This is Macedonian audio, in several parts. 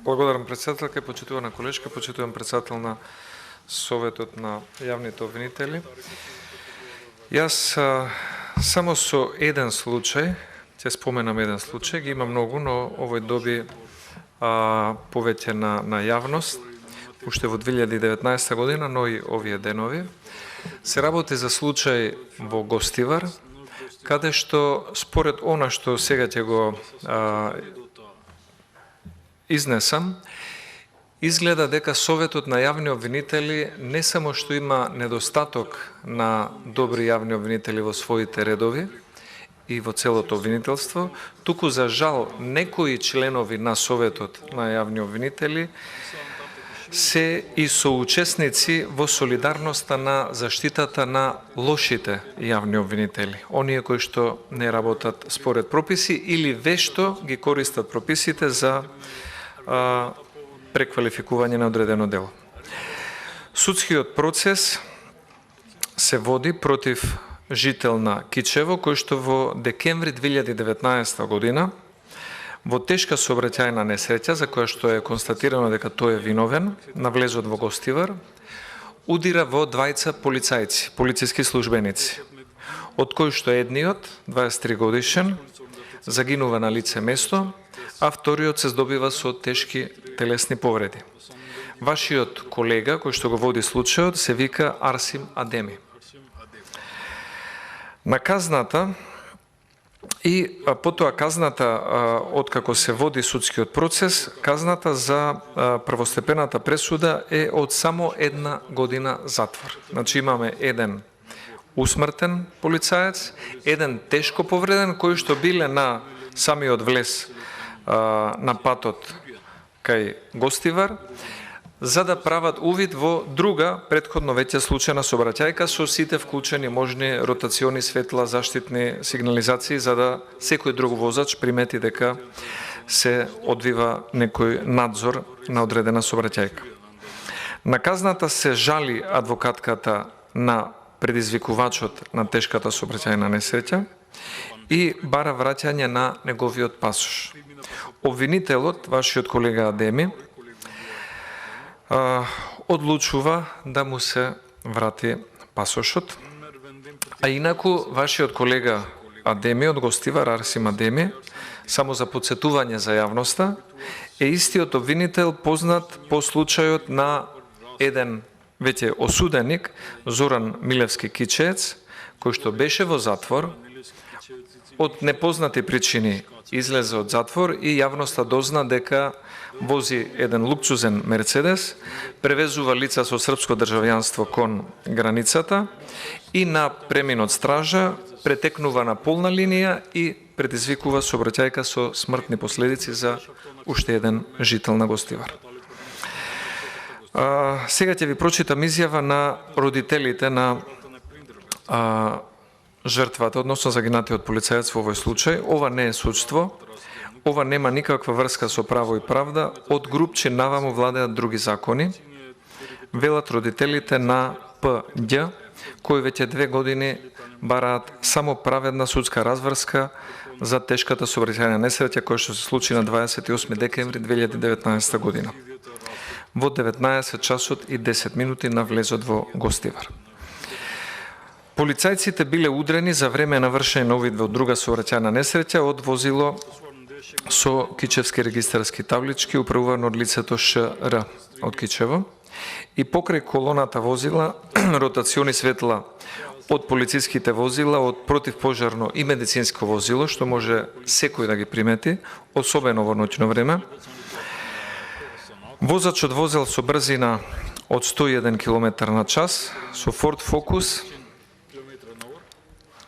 Благодарам председателка, почитувана колешка, почитуван председател на Советот на јавните обвинители. Јас само со еден случај, ќе споменам еден случај, ги има многу, но овој доби повеќе на јавност, уште во 2019 година, но и овие денови. Се работи за случај во Гостивар, каде што според она што сега ќе го изнесам, изгледа дека Советот на јавни обвинители не само што има недостаток на добри јавни обвинители во своите редови и во целото обвинителство, туку за жал некои членови на Советот на јавни обвинители се и соучесници во солидарноста на заштитата на лошите јавни обвинители, оние кои што не работат според прописи или вешто ги користат прописите за преквалификување на одредено дело. Судскиот процес се води против жител на Кичево, кој што во декември 2019 година во тешка сообраќајна несреќа, за која што е констатирано дека тој е виновен, на влезот во Гостивар, удира во двајца полицајци, полициски службеници, од кои што едниот, 23 годишен, загинува на лице место, а вториот се здобива со тешки телесни повреди. Вашиот колега, кој што го води случајот, се вика Арсим Адеми. На казната и потоа казната, откако се води судскиот процес, казната за првостепената пресуда е од само 1 година затвор. Значи имаме еден усмртен полицаец, еден тешко повреден, кој што биле на самиот влез на патот кај Гостивар, за да прават увид во друга претходно веќе случајна сообраќајка со сите вклучени можни ротациони светла, заштитни сигнализации, за да секој друг возач примети дека се одвива некој надзор на одредена сообраќајка. На казната се жали адвокатката на предизвикувачот на тешката сообраќајна несреќа и бара враќање на неговиот пасош. Обвинителот, вашиот колега Адеми, одлучува да му се врати пасошот, а инаку вашиот колега Адеми од Гостивар, Арсим Адеми, само за подсетување за јавноста, е истиот обвинител познат по случајот на еден веќе осуденик, Зоран Милевски Кичеец, кој што беше во затвор, од непознати причини излезе од затвор и јавноста дозна дека вози еден луксузен Мерцедес, превезува лица со српско државјанство кон границата и на премин од стража претекнува на полна линија и предизвикува сообраќајка со смртни последици за уште еден жител на Гостивар. Сега ќе ви прочитам изјава на родителите на жртвата, односно загинатиот полицаец во овој случај. Ова не е судство, ова нема никаква врска со право и правда, од Групчин наваму владеат други закони, велат родителите на П.Ѓ, кои веќе 2 години бараат само праведна судска разврска за тешката сообраќајна несреќа која што се случи на 28 декември 2019 година, во 19 часот и 10 минути на влезот во Гостивар. Полицајците биле удрени за време на вршење на увид во друга сообраќајна несреќа од возило со кичевски регистарски таблички управувано од лицето Ш.Р. од Кичево и покрај колоната возила ротациони светла од полициските возила, од противпожарно и медицинско возило, што може секој да ги примети, особено во ноќно време. Возачот возел со брзина од 101 км на час со Ford Focus.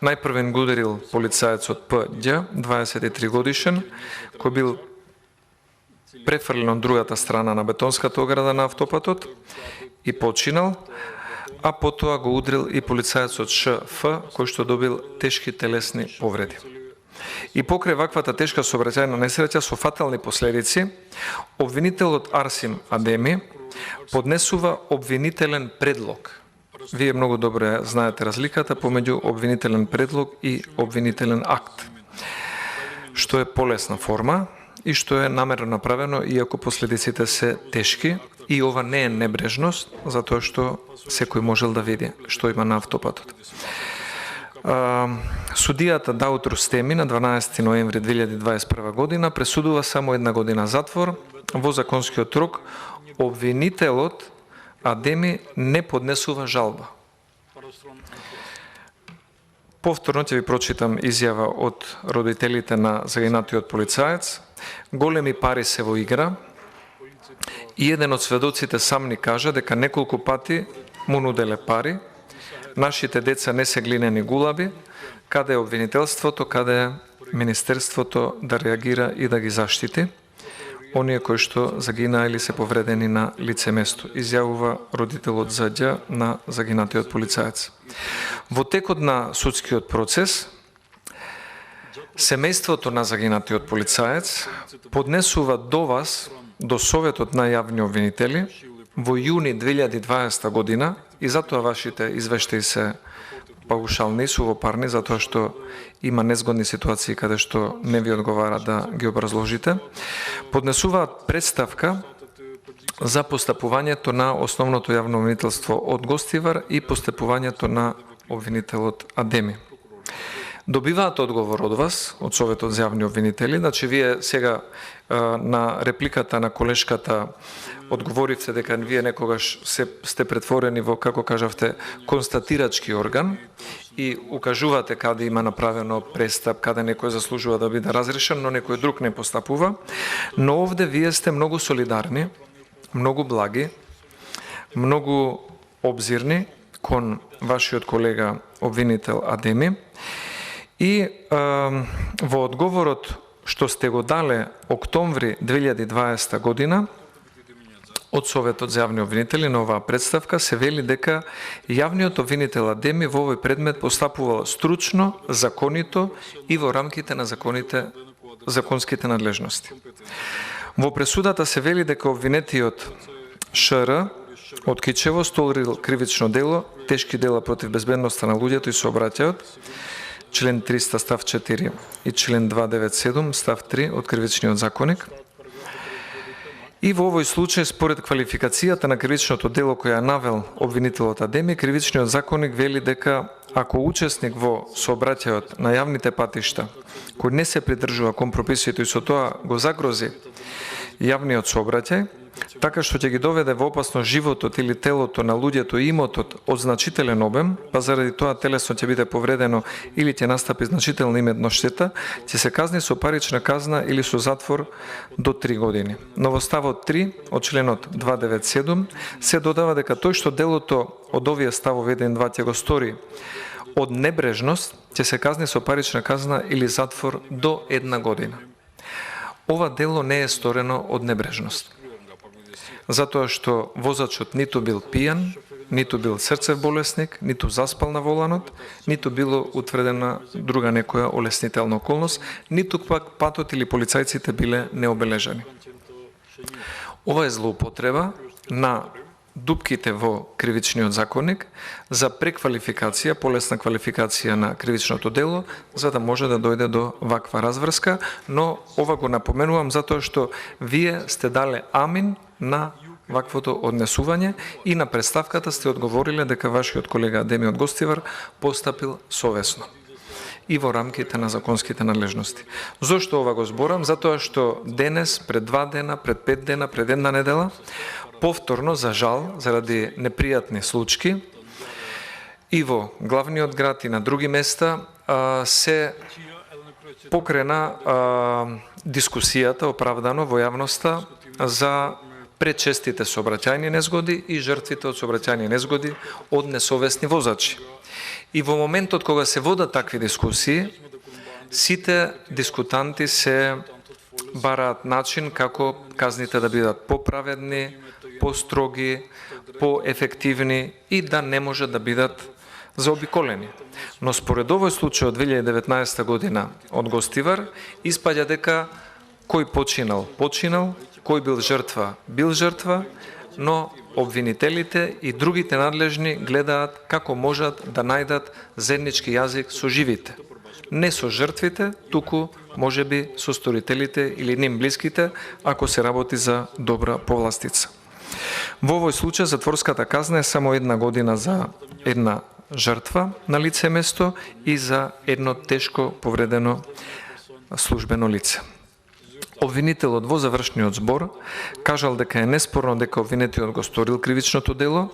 Најпрвен го ударил полицаецот П.Ѓ, 23 годишен, кој бил префрлен од другата страна на бетонската ограда на автопатот и починал, а потоа го удрил и полицаецот Ш.Ф, кој што добил тешки телесни повреди. И покрај ваквата тешка сообраќајна несреќа со фатални последици, обвинителот Арсим Адеми поднесува обвинителен предлог. Вие многу добро знаете разликата помеѓу обвинителен предлог и обвинителен акт, што е полесна форма и што е намерно направено, иако последиците се тешки. И ова не е небрежност, затоа што секој можел да види што има на автопатот. Судијата Даут Рустеми на 12 ноември 2021 година пресудува само 1 година затвор. Во законскиот рок обвинителот Адеми не поднесува жалба. Повторно ќе ви прочитам изјава од родителите на загинатиот полицаец. Големи пари се во игра и еден од сведоците сам ни кажа дека неколку пати му нуделе пари. Нашите деца не се глинени гулаби. Каде е обвинителството, каде е Министерството да реагира и да ги заштити оние кои што загинаа или се повредени на лице место, изјавува родителот Заѓа на загинатиот полицаец. Во текот на судскиот процес, семејството на загинатиот полицаец поднесува до вас, до Советот на јавни обвинители, во јуни 2020 година, и затоа вашите извештаи се паушални, сувопарни, затоа што има незгодни ситуации каде што не ви одговара да ги образложите, поднесуваат представка за постапувањето на основното јавно обвинителство од Гостивар и постапувањето на обвинителот Адеми. Добиваат одговор од вас, од Советот за јавни обвинители, значи вие сега на репликата на колешката одговоривте дека вие некогаш сте претворени во, како кажавте, констатирачки орган и укажувате каде има направено престап, каде некој заслужува да биде разрешен, но некој друг не постапува. Но овде вие сте многу солидарни, многу благи, многу обзирни кон вашиот колега обвинител Адеми. И во одговорот што сте го дале октомври 2020 година од Советот за јавни обвинители на оваа представка се вели дека јавниот обвинител Адеми во овој предмет постапувал стручно, законито и во рамките на законските надлежности. Во пресудата се вели дека обвинетиот ШР од Кичево сторил кривично дело, тешки дела против безбедноста на луѓето и сообраќајот, член 300 став 4 и член 297 став 3 од Кривичниот законник. И во овој случај, според квалификацијата на кривичното дело која ја навел обвинителот Адеми, Кривичниот законник вели дека ако учесник во сообраќајот на јавните патишта, кој не се придржува кон прописите и со тоа го загрози јавниот сообраќај, така што ќе ги доведе во опасност животот или телото на луѓето и имотот од значителен обем, па заради тоа телесно ќе биде повредено или ќе настапи значителна иметна штета, ќе се казни со парична казна или со затвор до 3 години. Но во ставот 3 од членот 297 се додава дека тој што делото од овие ставови 1 и 2 ќе го стори од небрежност, ќе се казни со парична казна или затвор до 1 година. Ова дело не е сторено од небрежност, затоа што возачот ниту бил пијан, ниту бил срцев болесник, ниту заспал на воланот, ниту било утврдена друга некоја олеснителна околност, ниту пак патот или полицајците биле необележани. Ова е злоупотреба на дупките во кривичниот законник за преквалификација, полесна квалификација на кривичното дело, за да може да дојде до ваква разврска, но ова го напоменувам затоа што вие сте дале амин на ваквото однесување и на представката сте одговориле дека вашиот колега Адеми од Гостивар постапил совесно и во рамките на законските надлежности. Зошто ова го зборам? Затоа што денес, пред 2 дена, пред 5 дена, пред 1 недела, повторно, за жал, заради непријатни случаи, и во главниот град и на други места се покрена дискусијата оправдано во јавноста за пречестите сообраќајни незгоди и жртвите од сообраќајни незгоди од несовесни возачи. И во моментот кога се водат такви дискусии, сите дискутанти се бараат начин како казните да бидат поправедни, построги, поефективни и да не може да бидат заобиколени. Но според овој случај од 2019 година од Гостивар, испаѓа дека кој починал, кој бил жртва, но обвинителите и другите надлежни гледаат како можат да најдат заеднички јазик со живите. Не со жртвите, туку можеби со сторителите или ним блиските, ако се работи за добра повластица. Во овој случај затворската казна е само 1 година за една жртва на лице место и за едно тешко повредено службено лице. Обвинителот во завршниот збор кажал дека е неспорно дека обвинетиот го сторил кривичното дело.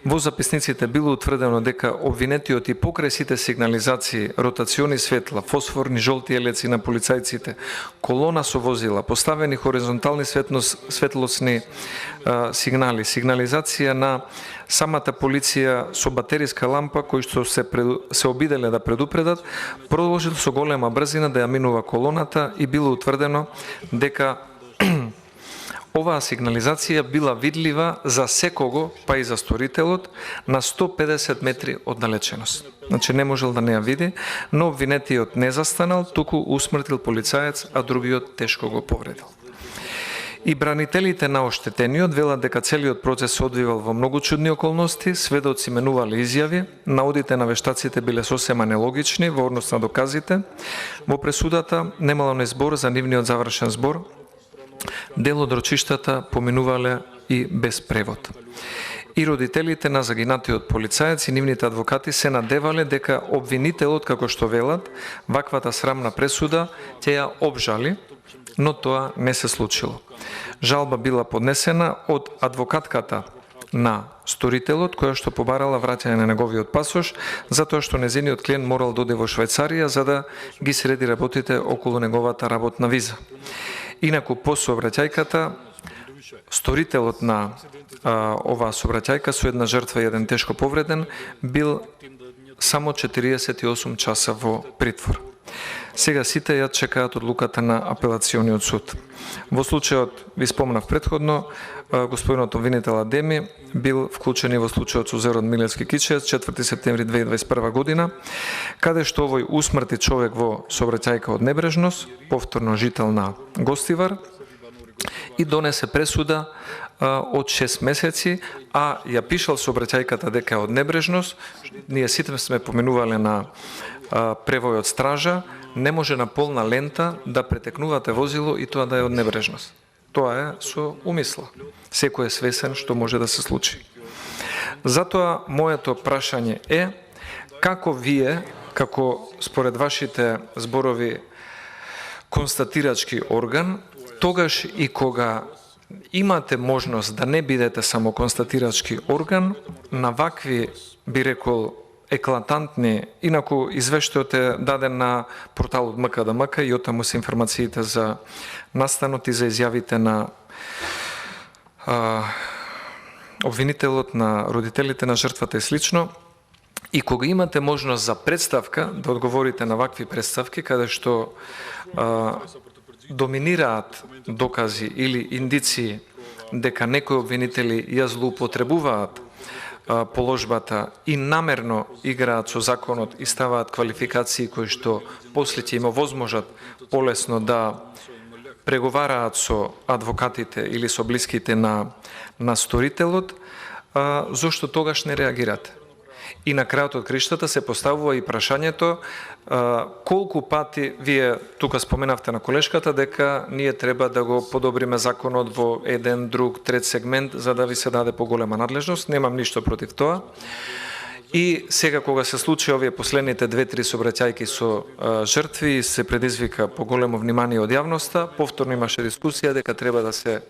Во записниците било утврдено дека обвинетиот и покрај сите сигнализации, ротациони светла, фосфорни жолти елеци на полицајците, колона со возила, поставени хоризонтални светлосни сигнали, сигнализација на самата полиција со батериска лампа кои што се обиделе да предупредат, продолжил со голема брзина да ја минува колоната и било утврдено дека оваа сигнализација била видлива за секого, па и за сторителот, на 150 метри оддалеченост. Значи не можел да не ја види, но обвинетиот не застанал, туку усмртил полицаец, а другиот тешко го повредил. И бранителите на оштетениот велат дека целиот процес се одвивал во многу чудни околности, сведоци менувале изјави, наодите на вештаците биле сосема нелогични во однос на доказите. Во пресудата немало не збор за нивниот завршен збор, дел од рочиштата поминувале и без превод. И родителите на загинатиот полицаец и нивните адвокати се надевале дека обвинителот, како што велат, ваквата срамна пресуда ќе ја обжали, но тоа не се случило. Жалба била поднесена од адвокатката на сторителот, која што побарала враќање на неговиот пасош, затоа што незиниот клиент морал да оде во Швајцарија за да ги среди работите околу неговата работна виза. Инаку по сообраќајката, сторителот на оваа сообраќајка со една жртва и еден тешко повреден бил само 48 часа во притвор. Сега сите ја чекаат одлуката на апелациониот суд. Во случајот, ви спомнав предходно, господинот обвинител Адеми бил вклучен и во случајот со Зерон Милевски Кичијац 4 септември 2021 година, каде што овој усмрти човек во сообраќајка од небрежност, повторно жител на Гостивар, и донесе пресуда од 6 месеци, а ја пишал сообраќајката дека е од небрежност. Ние сите сме поменувале на превој од стража, не може на полна лента да претекнувате возило и тоа да е од небрежност. Тоа е со умисла. Секој е свесен што може да се случи. Затоа моето прашање е како вие, како според вашите зборови констатирачки орган, тогаш и кога имате можност да не бидете само констатирачки орган, на вакви, би рекол, еклатантни, инаку извештајот е даден на порталот МКДМК и оттаму се информациите за настанот и за изјавите на обвинителот, на родителите на жртвата и слично. И кога имате можност за представка, да одговорите на вакви представки, каде што доминираат докази или индиции дека некои обвинители ја злоупотребуваат положбата и намерно играат со законот и ставаат квалификации кои што после ќе има возможат полесно да преговараат со адвокатите или со блиските на сторителот, зошто тогаш не реагирате? И на крајот од криштата се поставува и прашањето колку пати, вие тука споменавте на колешката дека ние треба да го подобриме законот во еден, друг, трет сегмент за да ви се даде поголема надлежност, немам ништо против тоа. И сега кога се случи овие последните 2-3 сообраќајки со жртви, се предизвика поголемо внимание од јавноста, повторно имаше дискусија дека треба да се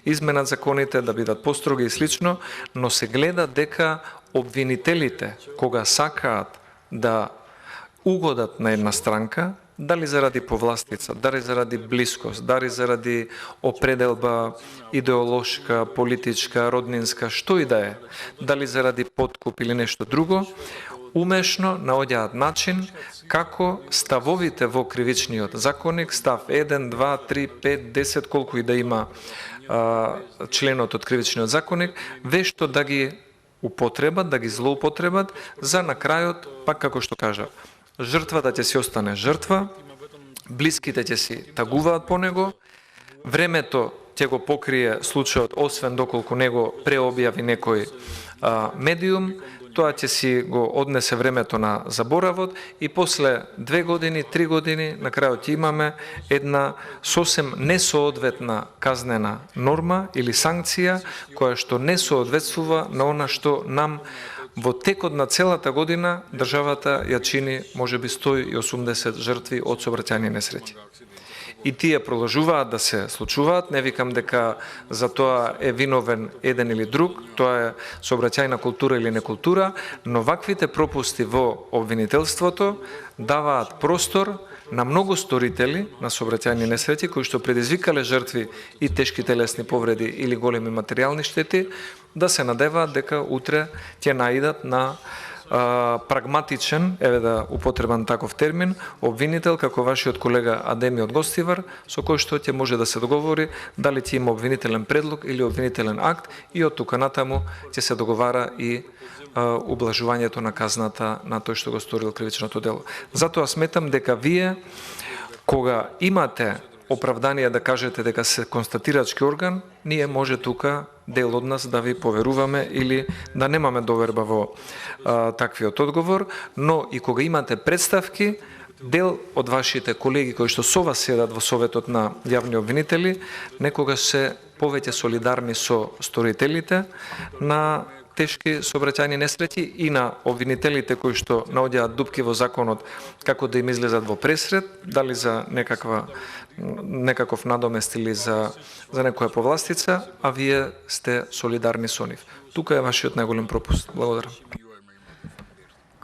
изменат законите, да бидат построги и слично, но се гледа дека обвинителите, кога сакаат да угодат на една странка, дали заради повластица, дали заради блискост, дали заради определба идеолошка, политичка, роднинска, што и да е, дали заради подкуп или нешто друго, умешно наоѓаат начин како ставовите во кривичниот законник, став 1, 2, 3, 5, 10, колку и да има членот од кривичниот законник, вешто да ги употребат, да ги злоупотребат, за на крајот, пак како што кажа, жртвата ќе си остане жртва, блиските ќе си тагуваат по него, времето ќе го покрие случајот, освен доколку него преобјави некој медиум, тоа ќе си го однесе времето на заборавот и после 2 години, 3 години, на крајот ќе имаме една сосем несоодветна казнена норма или санкција, која што не соодветствува на она што нам во текот на целата година државата ја чини можеби 180 жртви од сообраќајни несреќи. И тие продолжуваат да се случуваат, не викам дека за тоа е виновен еден или друг, тоа е сообраќајна култура или некултура, но ваквите пропусти во обвинителството даваат простор на многу сторители на сообраќајни несреќи кои што предизвикале жртви и тешки телесни повреди или големи материјални штети, да се надеваат дека утре ќе наидат на прагматичен, еве да употребам таков термин, обвинител како вашиот колега Адеми од Гостивар, со кој што ќе може да се договори дали ќе има обвинителен предлог или обвинителен акт и од тука натаму ќе се договара и ублажувањето на казната на тој што го сторил кривичното дело. Затоа сметам дека вие, кога имате оправдание да кажете дека се констатирачки орган, ние може тука дел од нас да ви поверуваме или да немаме доверба во таквиот одговор, но и кога имате представки, дел од вашите колеги кои што со вас седат во Советот на јавни обвинители, некогаш се повеќе солидарни со сторителите на тешки сообраќајни несреќи и на обвинителите кои што наоѓаат дупки во законот како да им излезат во пресред, дали за некаков надомест или за некоја повластица, а вие сте солидарни со нив. Тука е вашиот најголем пропуст. Благодарам.